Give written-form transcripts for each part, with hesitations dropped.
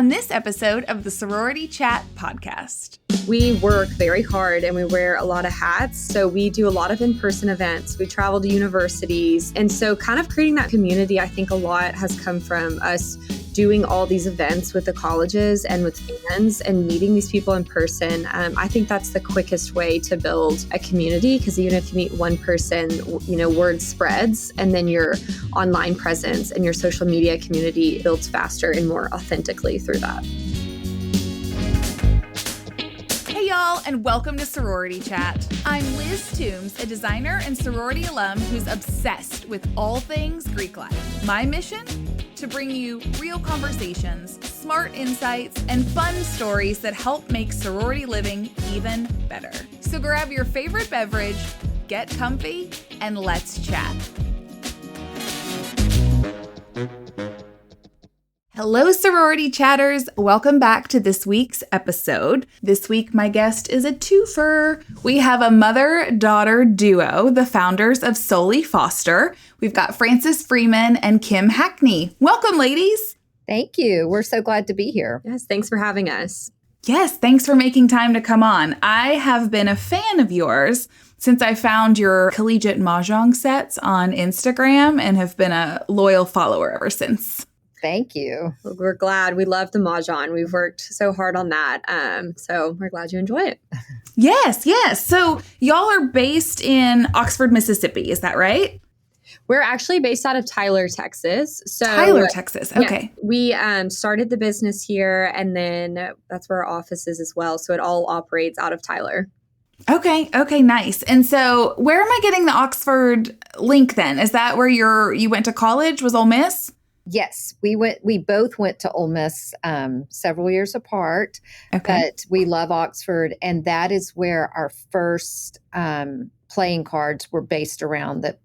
on this episode of the Sorority Chat podcast. We work very hard and we wear a lot of hats. So we do a lot of in-person events. We travel to universities. And so kind of creating that community, I think a lot has come from us doing all these events with the colleges and with fans and meeting these people in person. I think that's the quickest way to build a community, because even if you meet one person, word spreads, and then your online presence and your social media community builds faster and more authentically through that. Hey y'all, and welcome to Sorority Chat. I'm Liz Toombs, a designer and sorority alum who's obsessed with all things Greek life. My mission? To bring you real conversations, smart insights, and fun stories that help make sorority living even better. So grab your favorite beverage, get comfy, and let's chat. Hello, sorority chatters. Welcome back to this week's episode. This week, my guest is a twofer. We have a mother-daughter duo, the founders of Solely Foster. We've got Frances Freeman and Kim Hackney. Welcome, ladies. Thank you. We're so glad to be here. Yes, thanks for having us. Yes, thanks for making time to come on. I have been a fan of yours since I found your collegiate Mahjong sets on Instagram and have been a loyal follower ever since. Thank you. We're glad. We love the Mahjong. We've worked so hard on that. So we're glad you enjoy it. Yes. So y'all are based in Oxford, Mississippi. Is that right? We're actually based out of Tyler, Texas. Tyler, Texas. Okay. Yeah, we started the business here, and then that's where our office is as well. So it all operates out of Tyler. Okay, nice. And so where am I getting the Oxford link then? Is that where you went to college? Was Ole Miss? Yes, we both went to Ole Miss several years apart, but we love Oxford. And that is where our first playing cards were based around that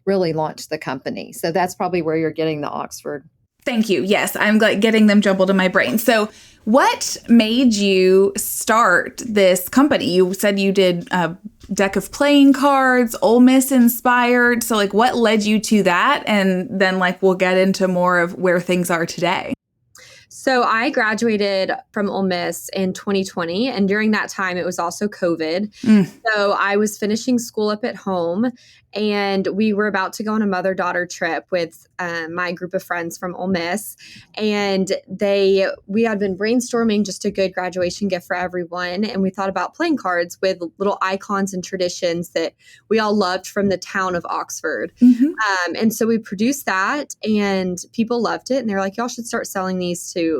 really launched the company. So that's probably where you're getting the Oxford. Thank you. Yes, I'm getting them jumbled in my brain. So what made you start this company? You said you did a deck of playing cards, Ole Miss inspired. So what led you to that? And then we'll get into more of where things are today. So I graduated from Ole Miss in 2020. And during that time, it was also COVID. So I was finishing school up at home, and we were about to go on a mother-daughter trip with my group of friends from Ole Miss. And we had been brainstorming just a good graduation gift for everyone. And we thought about playing cards with little icons and traditions that we all loved from the town of Oxford. And so we produced that, and people loved it. And they're like, y'all should start selling these to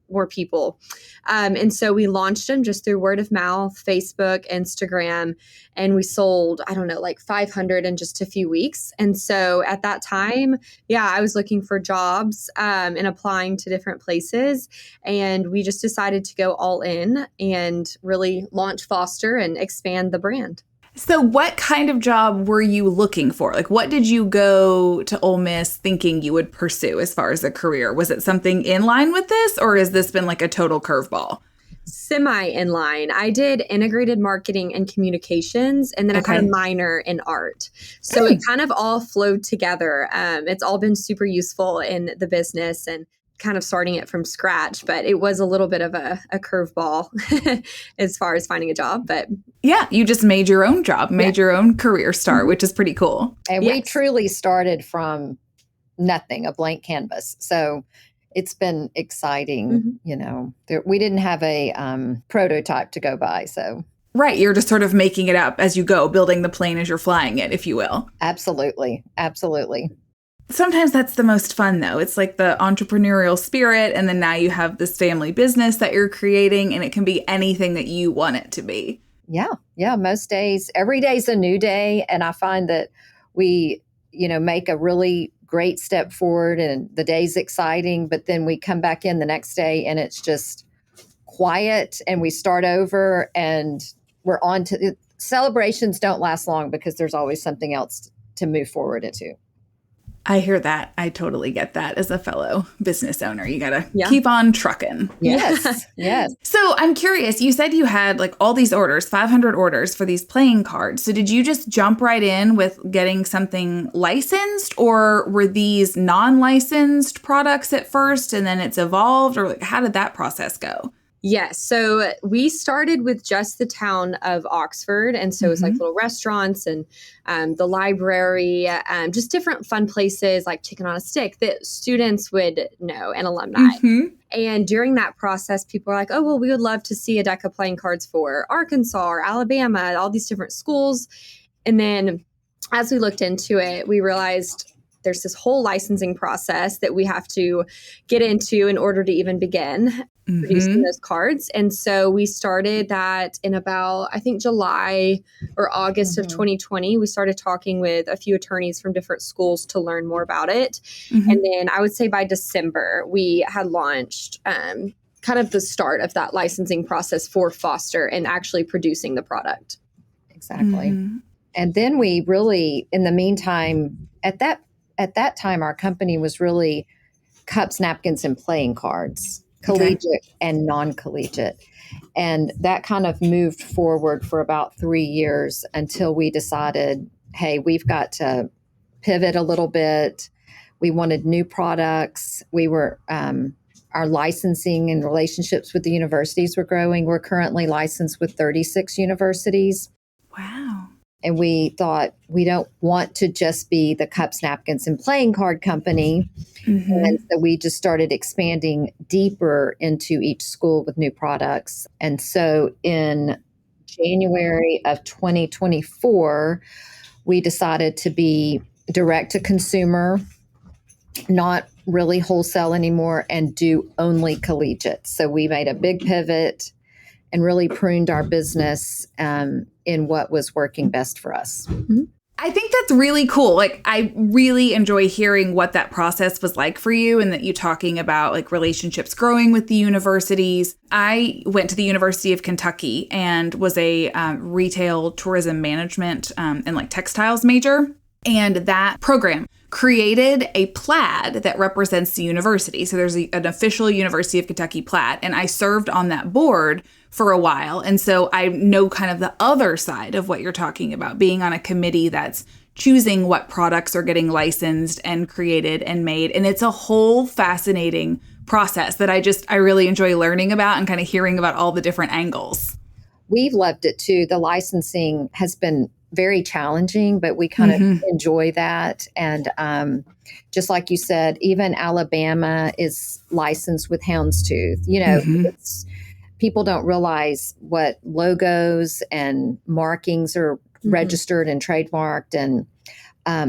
more people. And so we launched them just through word of mouth, Facebook, Instagram, and we sold, 500 in just a few weeks. And so at that time, I was looking for jobs and applying to different places. And we just decided to go all in and really launch Foster and expand the brand. So what kind of job were you looking for? What did you go to Ole Miss thinking you would pursue as far as a career? Was it something in line with this, or has this been a total curveball? Semi in line. I did integrated marketing and communications, and then I had a minor in art. So it kind of all flowed together. It's all been super useful in the business and kind of starting it from scratch, but it was a little bit of a curveball as far as finding a job. But yeah, you just made your own job, made your own career start, which is pretty cool. And we truly started from nothing, a blank canvas. So it's been exciting. We didn't have a prototype to go by. So right, you're just sort of making it up as you go, building the plane as you're flying it, if you will. Absolutely. Sometimes that's the most fun, though. It's the entrepreneurial spirit, and then now you have this family business that you're creating, and it can be anything that you want it to be. Yeah. Most days, every day's a new day, and I find that we, make a really great step forward, and the day's exciting, but then we come back in the next day, and it's just quiet, and we start over, and we're on to celebrations. Don't last long because there's always something else to move forward into. I hear that. I totally get that as a fellow business owner. You got to Yeah. keep on trucking. Yes. Yes. So I'm curious, you said you had like all these orders, 500 orders for these playing cards. So did you just jump right in with getting something licensed, or were these non-licensed products at first and then it's evolved, or like how did that process go? Yes. So we started with just the town of Oxford. And so it was like little restaurants and the library, just different fun places like Chicken on a Stick that students would know and alumni. And during that process, people were like, oh, well, we would love to see a deck of playing cards for Arkansas or Alabama, all these different schools. And then as we looked into it, we realized there's this whole licensing process that we have to get into in order to even begin producing those cards. And so we started that in about, I think, July or August of 2020. We started talking with a few attorneys from different schools to learn more about it. And then I would say by December, we had launched kind of the start of that licensing process for Foster and actually producing the product. Exactly. And then we really, in the meantime, at that time, our company was really cups, napkins, and playing cards, collegiate and non-collegiate. And that kind of moved forward for about 3 years until we decided, hey, we've got to pivot a little bit. We wanted new products. We were, our licensing and relationships with the universities were growing. We're currently licensed with 36 universities. Wow. And we thought, we don't want to just be the cups, napkins, and playing card company. And so we just started expanding deeper into each school with new products. And so in January of 2024, we decided to be direct to consumer, not really wholesale anymore, and do only collegiate. So we made a big pivot and really pruned our business in what was working best for us. I think that's really cool. Like, I really enjoy hearing what that process was like for you, and that you talking about like relationships growing with the universities. I went to the University of Kentucky and was a retail tourism management and like textiles major. And that program created a plaid that represents the university. So there's an official University of Kentucky plaid, and I served on that board for a while. And so I know kind of the other side of what you're talking about, being on a committee that's choosing what products are getting licensed and created and made. And it's a whole fascinating process that I really enjoy learning about and kind of hearing about all the different angles. We've loved it too. The licensing has been very challenging, but we kind of enjoy that. And just like you said, even Alabama is licensed with Houndstooth. You know, people don't realize what logos and markings are registered and trademarked. And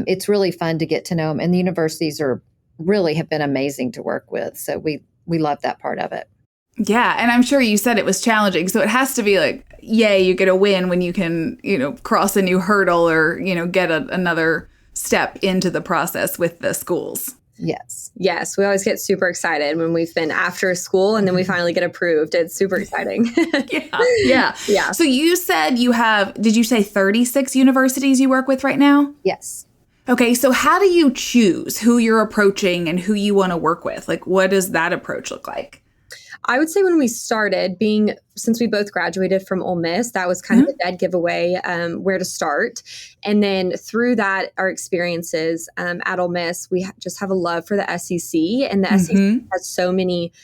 it's really fun to get to know them. And the universities have been amazing to work with. So we love that part of it. Yeah. And I'm sure you said it was challenging. So it has to be like, yay, you get a win when you can, cross a new hurdle or, get another step into the process with the schools. Yes. Yes. We always get super excited when we've been after school and then we finally get approved. It's super exciting. Yeah. So you said did you say 36 universities you work with right now? Yes. Okay. So how do you choose who you're approaching and who you want to work with? Like, what does that approach look like? I would say when we started, since we both graduated from Ole Miss, that was kind of a dead giveaway where to start. And then through that, our experiences at Ole Miss, we just have a love for the SEC, and the SEC has so many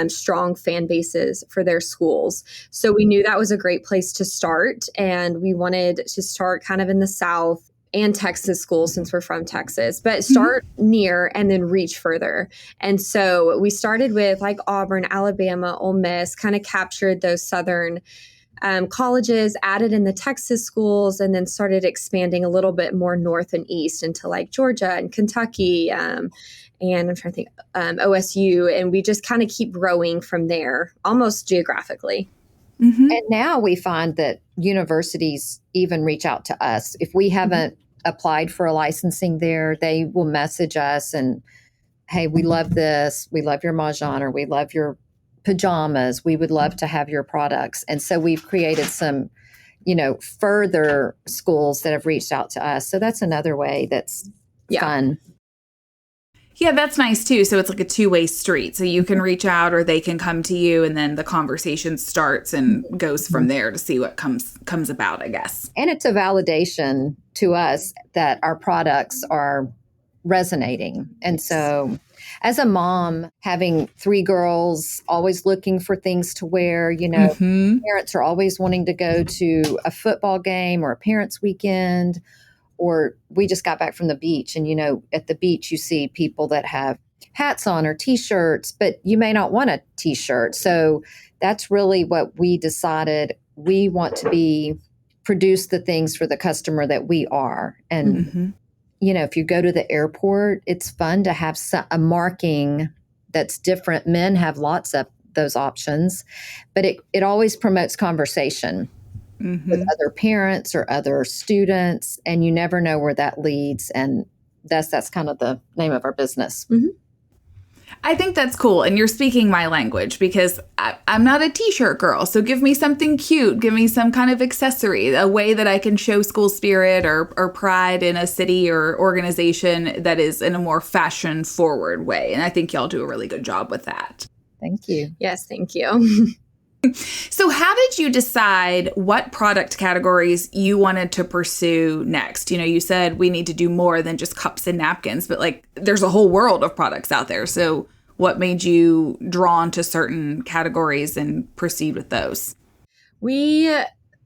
strong fan bases for their schools. So we knew that was a great place to start, and we wanted to start kind of in the South and Texas schools since we're from Texas, but start near and then reach further. And so we started with like Auburn, Alabama, Ole Miss, kind of captured those Southern colleges, added in the Texas schools, and then started expanding a little bit more north and east into like Georgia and Kentucky. And I'm trying to think, OSU. And we just kind of keep growing from there, almost geographically. And now we find that universities even reach out to us. If we haven't applied for a licensing there, they will message us and, hey, we love this. We love your Mahjong, or we love your pajamas. We would love to have your products. And so we've created some, further schools that have reached out to us. So that's another way that's fun. Yeah, that's nice too. So it's like a two-way street. So you can reach out or they can come to you, and then the conversation starts and goes from there to see what comes about, I guess. And it's a validation to us that our products are resonating. And so as a mom, having 3 girls, always looking for things to wear, parents are always wanting to go to a football game or a parents' weekend. Or we just got back from the beach, and, at the beach, you see people that have hats on or T-shirts, but you may not want a T-shirt. So that's really what we decided. We want to produce the things for the customer that we are. And, if you go to the airport, it's fun to have a marking that's different. Men have lots of those options, but it always promotes conversation. With other parents or other students, and you never know where that leads. And that's kind of the name of our business. I think that's cool. And you're speaking my language, because I'm not a T-shirt girl. So give me something cute. Give me some kind of accessory, a way that I can show school spirit or pride in a city or organization that is in a more fashion forward way. And I think y'all do a really good job with that. Thank you. Yes, thank you. So how did you decide what product categories you wanted to pursue next? You said we need to do more than just cups and napkins, but there's a whole world of products out there. So what made you drawn to certain categories and proceed with those?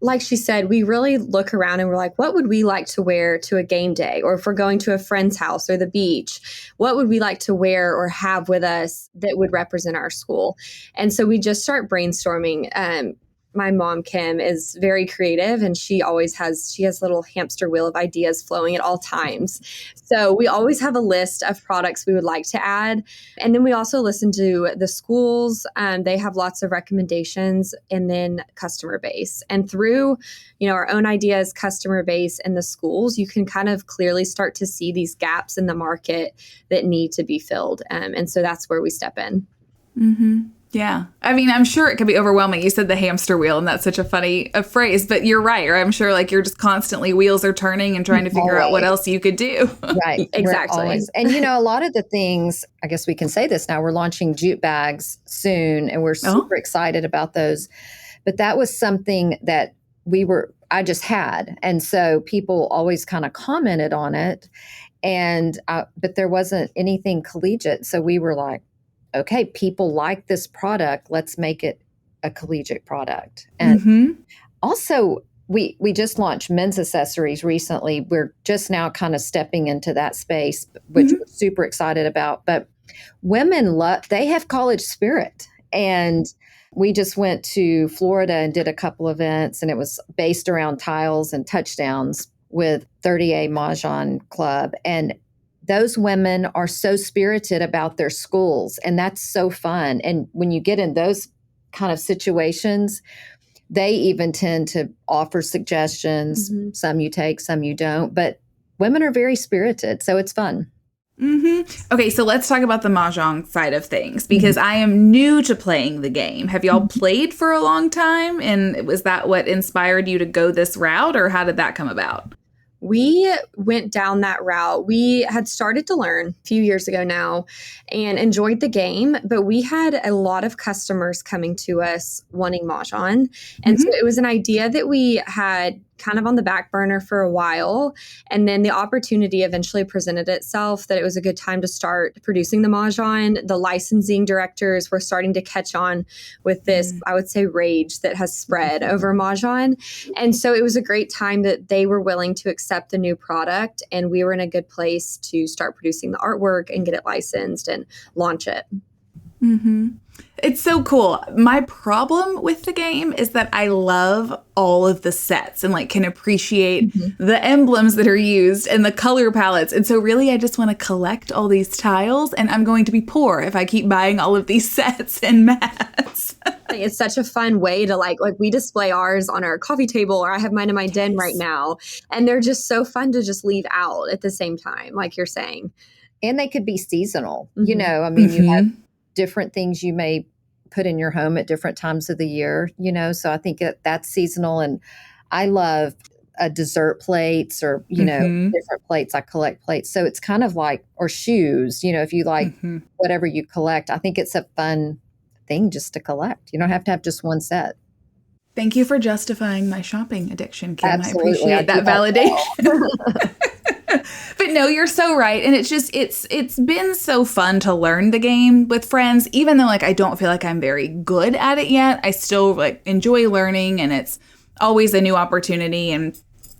Like she said, we really look around and we're like, what would we like to wear to a game day? Or if we're going to a friend's house or the beach, what would we like to wear or have with us that would represent our school? And so we just start brainstorming. My mom, Kim, is very creative, and she has a little hamster wheel of ideas flowing at all times. So we always have a list of products we would like to add. And then we also listen to the schools. They have lots of recommendations, and then customer base. And through, our own ideas, customer base, and the schools, you can kind of clearly start to see these gaps in the market that need to be filled. And so that's where we step in. Mm-hmm. Yeah. I mean, I'm sure it can be overwhelming. You said the hamster wheel, and that's such a funny phrase, but you're right. Or I'm sure you're just constantly wheels are turning and trying to figure out what else you could do. Right. Exactly. And, a lot of the things, I guess we can say this now, we're launching jute bags soon, and we're super excited about those. But that was something that I just had. And so people always kind of commented on it, but there wasn't anything collegiate. So we were like, okay, people like this product. Let's make it a collegiate product. And also, we just launched men's accessories recently. We're just now kind of stepping into that space, which we're super excited about. But women they have college spirit. And we just went to Florida and did a couple events, and it was based around tiles and touchdowns with 30A Mahjong Club. And those women are so spirited about their schools, and that's so fun. And when you get in those kind of situations, they even tend to offer suggestions. Some you take, some you don't. But women are very spirited, so it's fun. Okay, so let's talk about the Mahjong side of things, because I am new to playing the game. Have y'all played for a long time? And was that what inspired you to go this route, or how did that come about? We went down that route. We had started to learn a few years ago now and enjoyed the game, but we had a lot of customers coming to us wanting Mahjong. And so it was an idea that we had kind of on the back burner for a while. And then the opportunity eventually presented itself that it was a good time to start producing the Mahjong. The licensing directors were starting to catch on with this, I would say, rage that has spread over Mahjong. And so it was a great time that they were willing to accept the new product. And we were in a good place to start producing the artwork and get it licensed and launch it. It's so cool. My problem with the game is that I love all of the sets and can appreciate the emblems that are used and the color palettes. And so really I just want to collect all these tiles, and I'm going to be poor if I keep buying all of these sets and mats. It's such a fun way to we display ours on our coffee table, or I have mine in my den right now. And they're just so fun to just leave out at the same time, like you're saying. And they could be seasonal. You have different things you may put in your home at different times of the year, so I think that's seasonal. And I love dessert plates or, different plates. I collect plates. So it's kind of like, or shoes, if you like whatever you collect, I think it's a fun thing just to collect. You don't have to have just one set. Thank you for justifying my shopping addiction, Kim. Absolutely. I appreciate that validation. But no, you're so right. And it's been so fun to learn the game with friends, even though I don't feel like I'm very good at it yet. I still enjoy learning, and it's always a new opportunity. And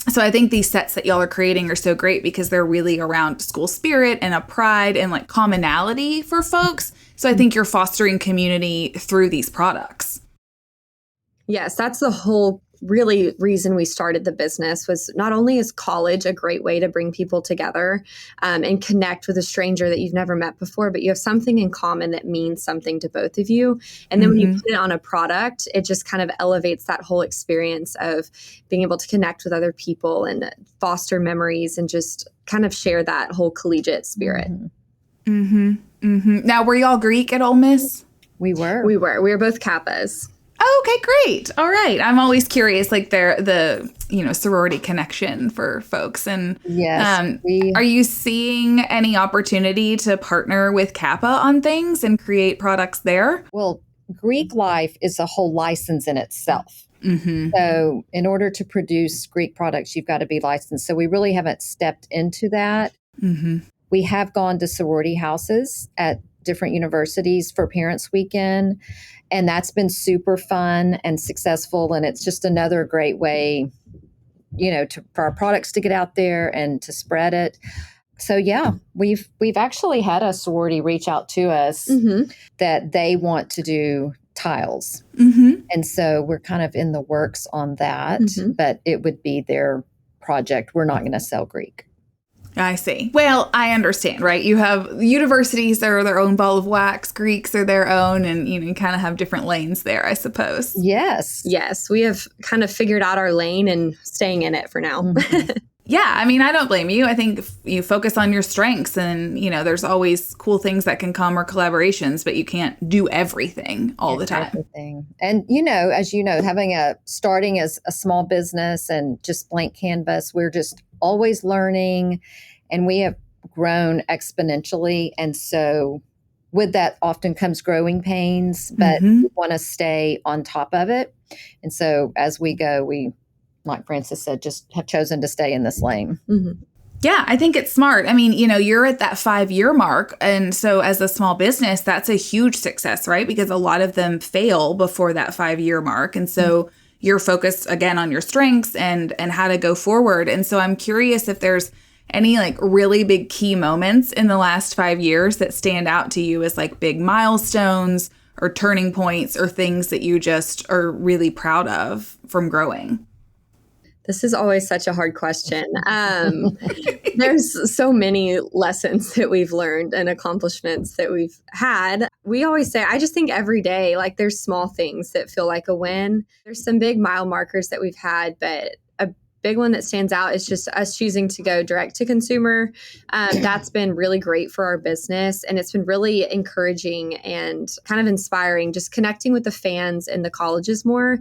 so I think these sets that y'all are creating are so great because they're really around school spirit and a pride and commonality for folks. So I think you're fostering community through these products. Yes, that's the whole really reason we started the business. Was not only is college a great way to bring people together and connect with a stranger that you've never met before, but you have something in common that means something to both of you. And then when you put it on a product, it just kind of elevates that whole experience of being able to connect with other people and foster memories and just kind of share that whole collegiate spirit. Now, were y'all Greek at Ole Miss? We were. We were both Kappas. Oh, okay, great. All right. I'm always curious, the sorority connection for folks. And yes, are you seeing any opportunity to partner with Kappa on things and create products there? Well, Greek life is a whole license in itself. So in order to produce Greek products, you've got to be licensed. So we really haven't stepped into that. We have gone to sorority houses at different universities for Parents Weekend. And that's been super fun and successful. And it's just another great way, for our products to get out there and to spread it. So yeah, we've actually had a sorority reach out to us that they want to do tiles. And so we're kind of in the works on that, but it would be their project. We're not going to sell Greek. I see. Well, I understand, right? You have universities that are their own ball of wax. Greeks are their own, and you kind of have different lanes there, I suppose. Yes. We have kind of figured out our lane and staying in it for now. Yeah, I mean, I don't blame you. I think if you focus on your strengths, and there's always cool things that can come or collaborations, but you can't do everything all the time. Everything. And as starting as a small business and just blank canvas, we're just always learning, and we have grown exponentially. And so with that often comes growing pains, but we want to stay on top of it. And so as we go, we, like Frances said, just have chosen to stay in this lane. Yeah, I think it's smart. I mean, you're at that 5-year mark. And so as a small business, that's a huge success, right? Because a lot of them fail before that 5-year mark. And so you're focused again on your strengths and how to go forward. And so I'm curious if there's any really big key moments in the last 5 years that stand out to you as big milestones or turning points or things that you just are really proud of from growing. This is always such a hard question. There's so many lessons that we've learned and accomplishments that we've had. We always say, I just think every day, there's small things that feel like a win. There's some big mile markers that we've had, but a big one that stands out is just us choosing to go direct to consumer. That's been really great for our business. And it's been really encouraging and kind of inspiring, just connecting with the fans and the colleges more.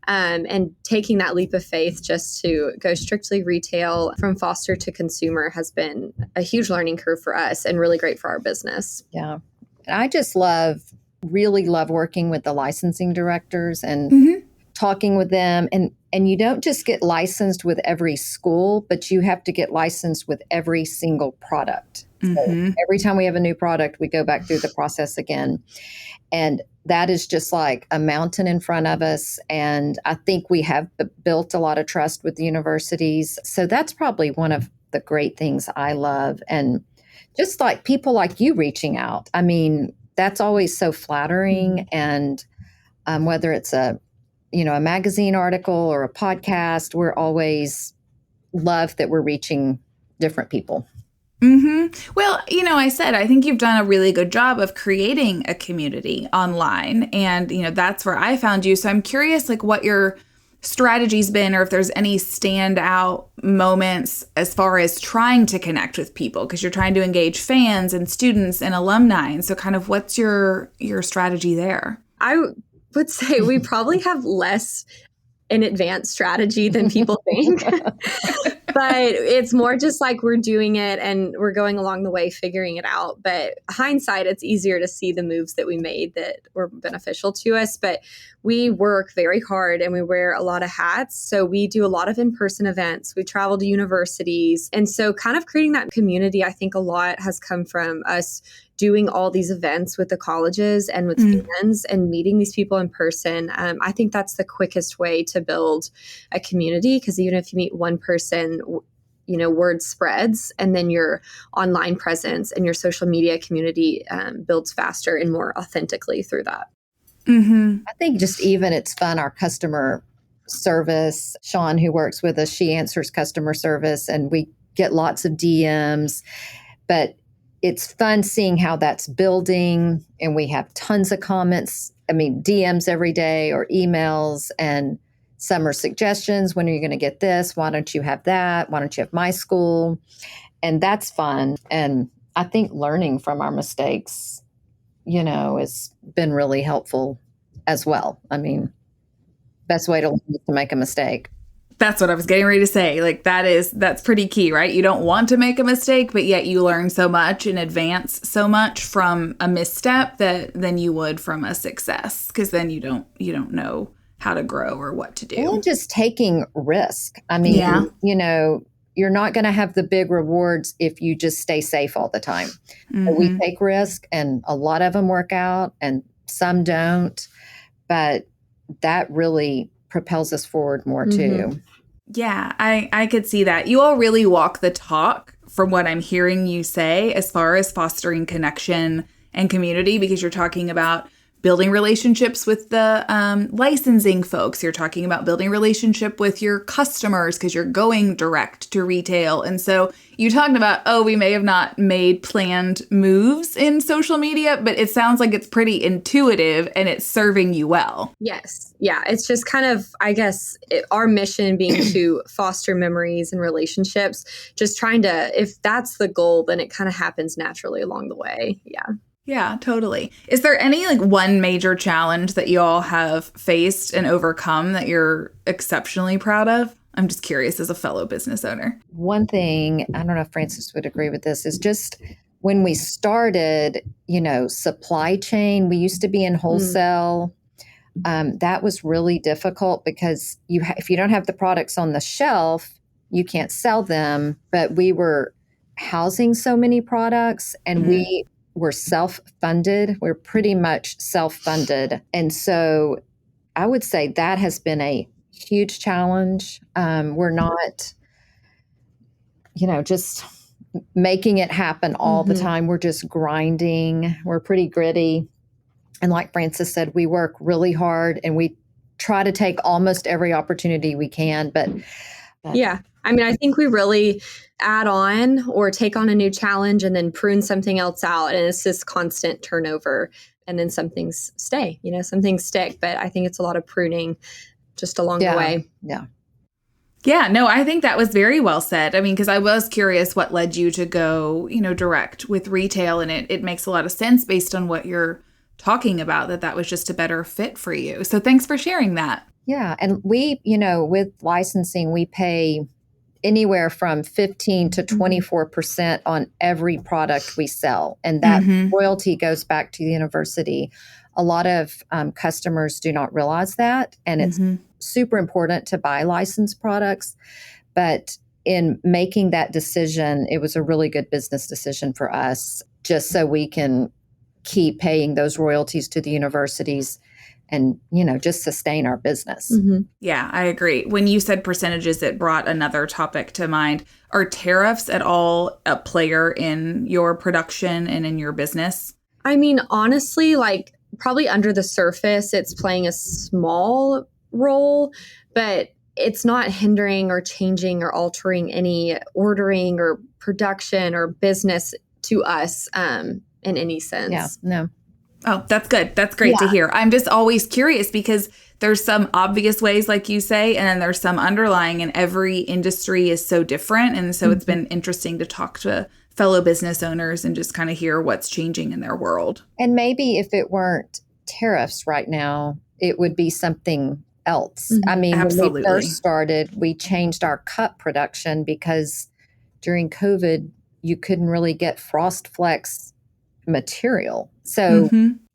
And taking that leap of faith just to go strictly retail from foster to consumer has been a huge learning curve for us and really great for our business. Yeah. And I just really love working with the licensing directors and talking with them. And you don't just get licensed with every school, but you have to get licensed with every single product. So every time we have a new product, we go back through the process again. And that is just like a mountain in front of us. And I think we have built a lot of trust with the universities. So that's probably one of the great things I love. And just people like you reaching out. I mean, that's always so flattering. And whether it's a magazine article or a podcast, we're always love that we're reaching different people. Well, I think you've done a really good job of creating a community online, and, that's where I found you. So I'm curious, what your strategy's been, or if there's any standout moments as far as trying to connect with people, because you're trying to engage fans and students and alumni. And so kind of what's your strategy there? I would say we probably have less an advanced strategy than people think. But it's more just like we're doing it and we're going along the way, figuring it out. But hindsight, it's easier to see the moves that we made that were beneficial to us. But we work very hard and we wear a lot of hats. So we do a lot of in-person events. We travel to universities. And so kind of creating that community, I think a lot has come from us doing all these events with the colleges and with students and meeting these people in person. I think that's the quickest way to build a community, because even if you meet one person, word spreads, and then your online presence and your social media community builds faster and more authentically through that. I think just even it's fun, our customer service, Sean, who works with us, she answers customer service and we get lots of DMs, but it's fun seeing how that's building, and we have tons of comments. I mean, DMs every day or emails, and some are suggestions. When are you going to get this? Why don't you have that? Why don't you have my school? And that's fun. And I think learning from our mistakes, has been really helpful as well. I mean, best way to learn is to make a mistake. That's what I was getting ready to say. Like that's pretty key, right? You don't want to make a mistake, but yet you learn so much and advance so much from a misstep than you would from a success, because then you don't know how to grow or what to do. And just taking risk. I mean, you're not going to have the big rewards if you just stay safe all the time. But we take risk, and a lot of them work out and some don't, but that really propels us forward more too. Yeah, I could see that. You all really walk the talk from what I'm hearing you say as far as fostering connection and community, because you're talking about building relationships with the licensing folks. You're talking about building relationship with your customers because you're going direct to retail. And so you talked about, we may have not made planned moves in social media, but it sounds like it's pretty intuitive and it's serving you well. Yes. Yeah. It's just kind of, I guess, our mission being to foster memories and relationships, just trying to, if that's the goal, then it kind of happens naturally along the way. Yeah. Yeah, totally. Is there any one major challenge that you all have faced and overcome that you're exceptionally proud of? I'm just curious as a fellow business owner. One thing, I don't know if Francis would agree with this, is just when we started, supply chain, we used to be in wholesale. That was really difficult because if you don't have the products on the shelf, you can't sell them. But we were housing so many products, and we're self-funded. We're pretty much self-funded. And so I would say that has been a huge challenge. We're not, just making it happen all the time. We're just grinding. We're pretty gritty. And like Francis said, we work really hard and we try to take almost every opportunity we can. But yeah. I mean, I think we really add on or take on a new challenge and then prune something else out. And it's this constant turnover. And then some things stay, some things stick. But I think it's a lot of pruning just along the way. Yeah. Yeah, no, I think that was very well said. I mean, because I was curious what led you to go, direct with retail. And it makes a lot of sense based on what you're talking about, that was just a better fit for you. So thanks for sharing that. Yeah. And we, with licensing, we pay anywhere from 15 to 24% on every product we sell. And that royalty goes back to the university. A lot of customers do not realize that. And it's super important to buy licensed products. But in making that decision, it was a really good business decision for us, just so we can keep paying those royalties to the universities and, just sustain our business. Yeah, I agree. When you said percentages, it brought another topic to mind. Are tariffs at all a player in your production and in your business? I mean, honestly, probably under the surface, it's playing a small role, but it's not hindering or changing or altering any ordering or production or business to us in any sense. Yeah, no. Oh, that's good. That's great to hear. I'm just always curious because there's some obvious ways, like you say, and then there's some underlying, and every industry is so different. And so it's been interesting to talk to fellow business owners and just kind of hear what's changing in their world. And maybe if it weren't tariffs right now, it would be something else. I mean, Absolutely. when we first started, we changed our cup production because during COVID, you couldn't really get Frost Flex material. So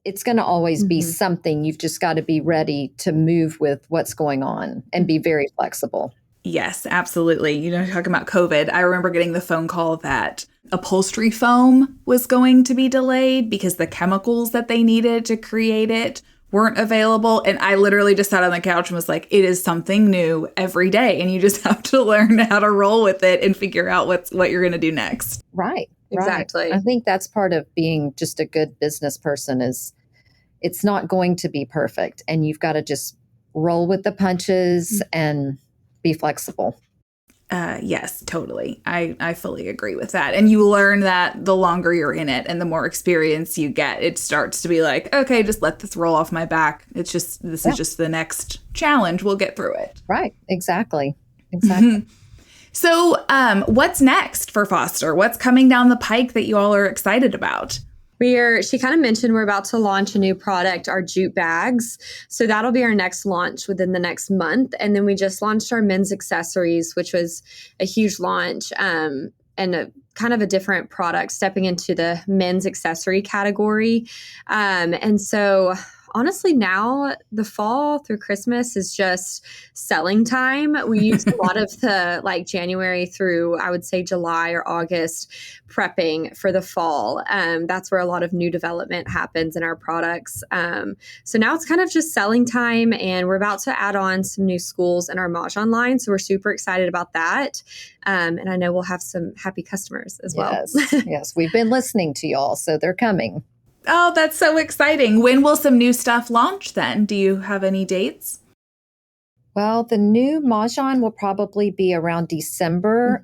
it's going to always be something. You've just got to be ready to move with what's going on and be very flexible. Yes, absolutely. Talking about COVID, I remember getting the phone call that upholstery foam was going to be delayed because the chemicals that they needed to create it weren't available. And I literally just sat on the couch and was like, it is something new every day. And you just have to learn how to roll with it and figure out what you're going to do next. Right. Exactly. I think that's part of being just a good business person is it's not going to be perfect. And you've got to just roll with the punches and be flexible. Yes, totally. I fully agree with that. And you learn that the longer you're in it and the more experience you get, it starts to be like, okay, just let this roll off my back. This is just the next challenge. We'll get through it. Right. Exactly. So what's next for Foster? What's coming down the pike that you all are excited about? She kind of mentioned we're about to launch a new product, our jute bags. So that'll be our next launch within the next month. And then we just launched our men's accessories, which was a huge launch and a kind of a different product stepping into the men's accessory category. And so honestly, now the fall through Christmas is just selling time. We use a lot of the January through, I would say, July or August prepping for the fall. That's where a lot of new development happens in our products. So now it's kind of just selling time, and we're about to add on some new schools in our Mahjong line. So we're super excited about that. And I know we'll have some happy customers as well. Yes. We've been listening to y'all, so they're coming. Oh, that's so exciting. When will some new stuff launch then? Do you have any dates? Well, the new Mahjong will probably be around December.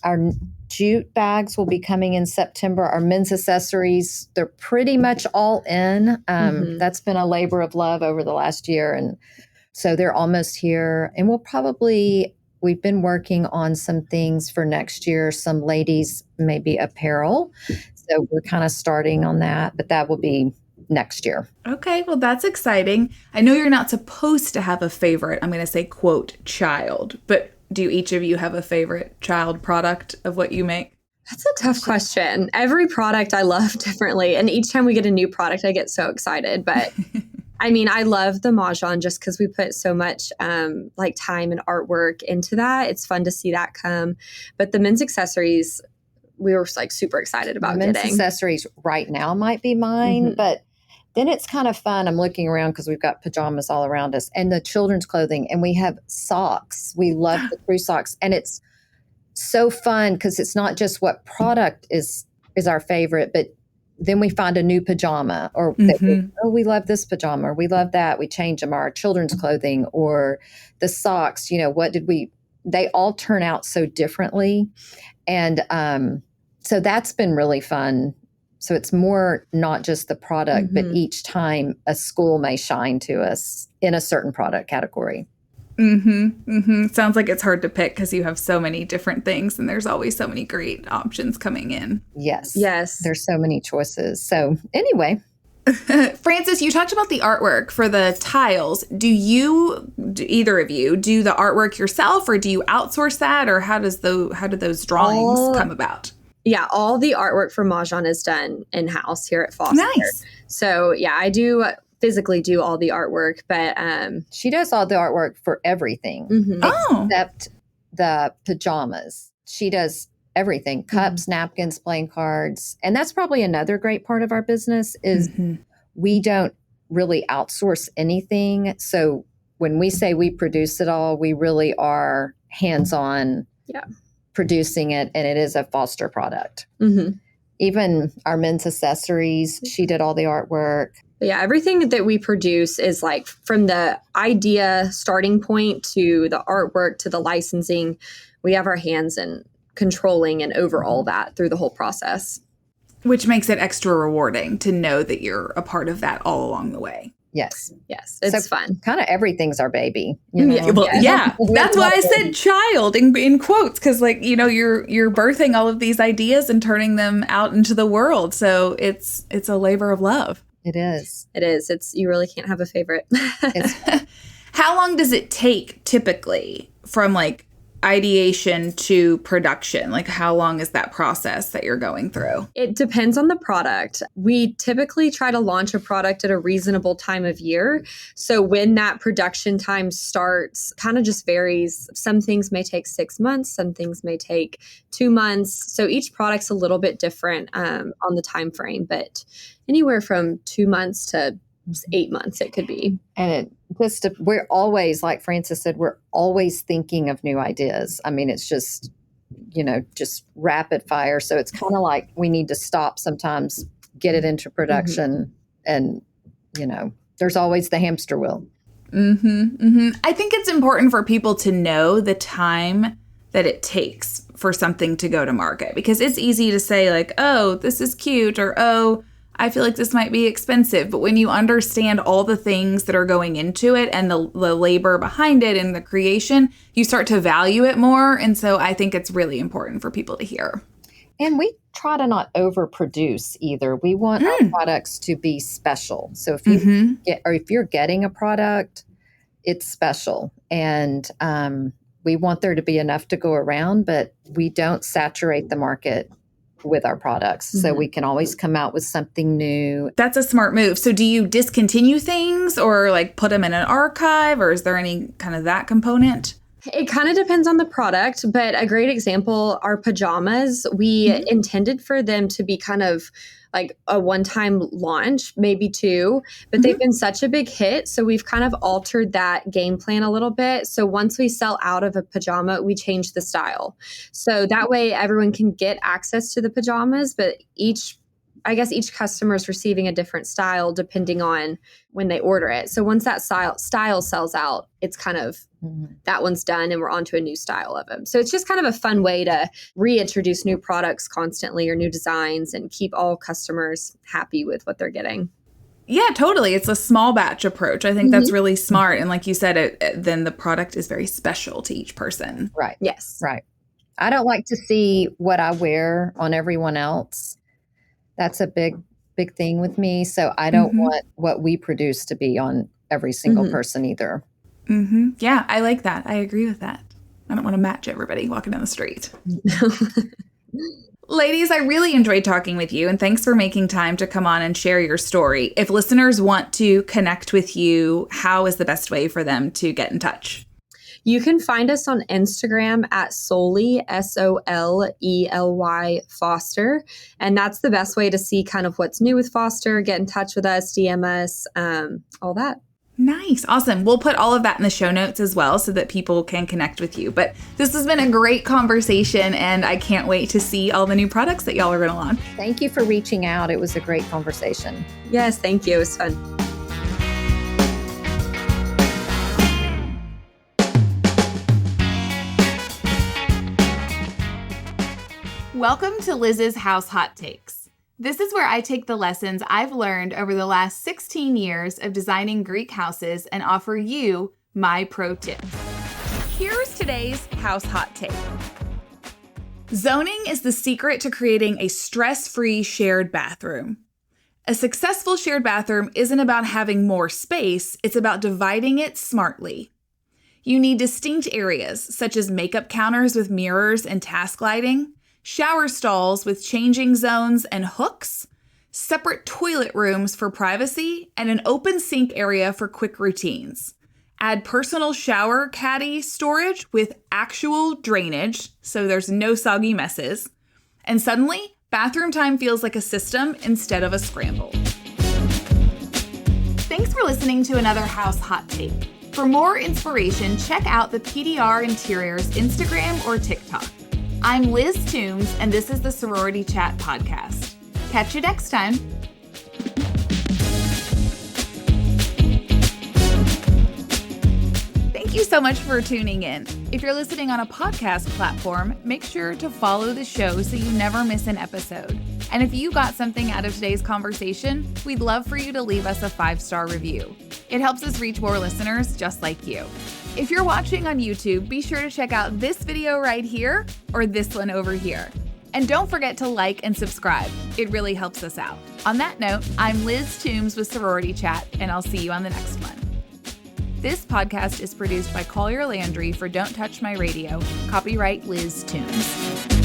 Our jute bags will be coming in September. Our men's accessories, they're pretty much all in. That's been a labor of love over the last year. And so they're almost here. And we've been working on some things for next year, some ladies, maybe apparel. So we're kind of starting on that, but that will be next year. Okay, well, that's exciting. I know you're not supposed to have a favorite, I'm going to say, quote, child, but do each of you have a favorite child product of what you make? That's a tough question. Every product I love differently. And each time we get a new product, I get so excited. But I mean, I love the Mahjong just because we put so much time and artwork into that. It's fun to see that come. But the men's accessories, we were super excited about men's getting. Accessories right now might be mine, but then it's kind of fun. I'm looking around because we've got pajamas all around us and the children's clothing, and we have socks. We love the crew socks, and it's so fun because it's not just what product is our favorite, but then we find a new pajama or we love this pajama or we love that. We change them, our children's clothing or the socks, they all turn out so differently. And so that's been really fun. So it's more not just the product, but each time a school may shine to us in a certain product category. Sounds like it's hard to pick because you have so many different things and there's always so many great options coming in. Yes. There's so many choices. So anyway. Frances, you talked about the artwork for the tiles. Do either of you do the artwork yourself, or do you outsource that, or how do those drawings come about? Yeah, all the artwork for Mahjong is done in-house here at Foster. Nice. So yeah, I do physically do all the artwork, but she does all the artwork for everything except the pajamas. She does everything: cups, napkins, playing cards. And that's probably another great part of our business is we don't really outsource anything. So when we say we produce it all, we really are hands-on producing it, and it is a Foster product. Even our men's accessories, she did all the artwork. Yeah, everything that we produce is from the idea starting point to the artwork to the licensing. We have our hands in controlling and over all that through the whole process. Which makes it extra rewarding to know that you're a part of that all along the way. Yes. It's fun. Kind of everything's our baby. That's why I said child in quotes, because you're birthing all of these ideas and turning them out into the world. So it's a labor of love. It is. You really can't have a favorite. How long does it take typically from like ideation to production? Like how long is that process that you're going through? It depends on the product. We typically try to launch a product at a reasonable time of year. So when that production time starts, kind of just varies. Some things may take 6 months, some things may take 2 months. So each product's a little bit different on the time frame, but anywhere from 2 months to 8 months it could be. And we're always, like Frances said, we're always thinking of new ideas. I mean, it's just, just rapid fire. So it's kind of like we need to stop sometimes, get it into production, and, there's always the hamster wheel. I think it's important for people to know the time that it takes for something to go to market, because it's easy to say like, oh, this is cute, or, oh, I feel like this might be expensive. But when you understand all the things that are going into it and the labor behind it and the creation, you start to value it more. And so I think it's really important for people to hear. And we try to not overproduce either. We want our products to be special. So if you're getting a product, it's special. And we want there to be enough to go around, but we don't saturate the market with our products. So we can always come out with something new. That's a smart move. So do you discontinue things or like put them in an archive, or is there any kind of that component? It kind of depends on the product, but a great example are pajamas. We intended for them to be kind of like a one-time launch, maybe 2, but they've been such a big hit. So we've kind of altered that game plan a little bit. So once we sell out of a pajama, we change the style. So that way everyone can get access to the pajamas, but each customer is receiving a different style depending on when they order it. So once that style sells out, it's kind of that one's done and we're on to a new style of them. So it's just kind of a fun way to reintroduce new products constantly or new designs and keep all customers happy with what they're getting. Yeah, totally. It's a small batch approach. I think that's really smart. And like you said, then the product is very special to each person. Right. Yes. Right. I don't like to see what I wear on everyone else. That's a big thing with me. So I don't want what we produce to be on every single person either. Yeah, I like that. I agree with that. I don't want to match everybody walking down the street. Ladies, I really enjoyed talking with you, and thanks for making time to come on and share your story. If listeners want to connect with you, how is the best way for them to get in touch? You can find us on Instagram at Solely, SOLELY Foster. And that's the best way to see kind of what's new with Foster, get in touch with us, DM us, all that. Nice. Awesome. We'll put all of that in the show notes as well so that people can connect with you. But this has been a great conversation, and I can't wait to see all the new products that y'all are going to launch. Thank you for reaching out. It was a great conversation. Yes, thank you. It was fun. Welcome to Liz's House Hot Takes. This is where I take the lessons I've learned over the last 16 years of designing Greek houses and offer you my pro tips. Here's today's house hot take. Zoning is the secret to creating a stress-free shared bathroom. A successful shared bathroom isn't about having more space, it's about dividing it smartly. You need distinct areas, such as makeup counters with mirrors and task lighting, shower stalls with changing zones and hooks, separate toilet rooms for privacy, and an open sink area for quick routines. Add personal shower caddy storage with actual drainage, so there's no soggy messes. And suddenly, bathroom time feels like a system instead of a scramble. Thanks for listening to another House Hot Take. For more inspiration, check out the PDR Interiors Instagram or TikTok. I'm Liz Toombs, and this is the Sorority Chat podcast. Catch you next time. Thank you so much for tuning in. If you're listening on a podcast platform, make sure to follow the show so you never miss an episode. And if you got something out of today's conversation, we'd love for you to leave us a 5-star review. It helps us reach more listeners just like you. If you're watching on YouTube, be sure to check out this video right here or this one over here. And don't forget to like and subscribe. It really helps us out. On that note, I'm Liz Toombs with Sorority Chat, and I'll see you on the next one. This podcast is produced by Collier Landry for Don't Touch My Radio. Copyright Liz Toombs.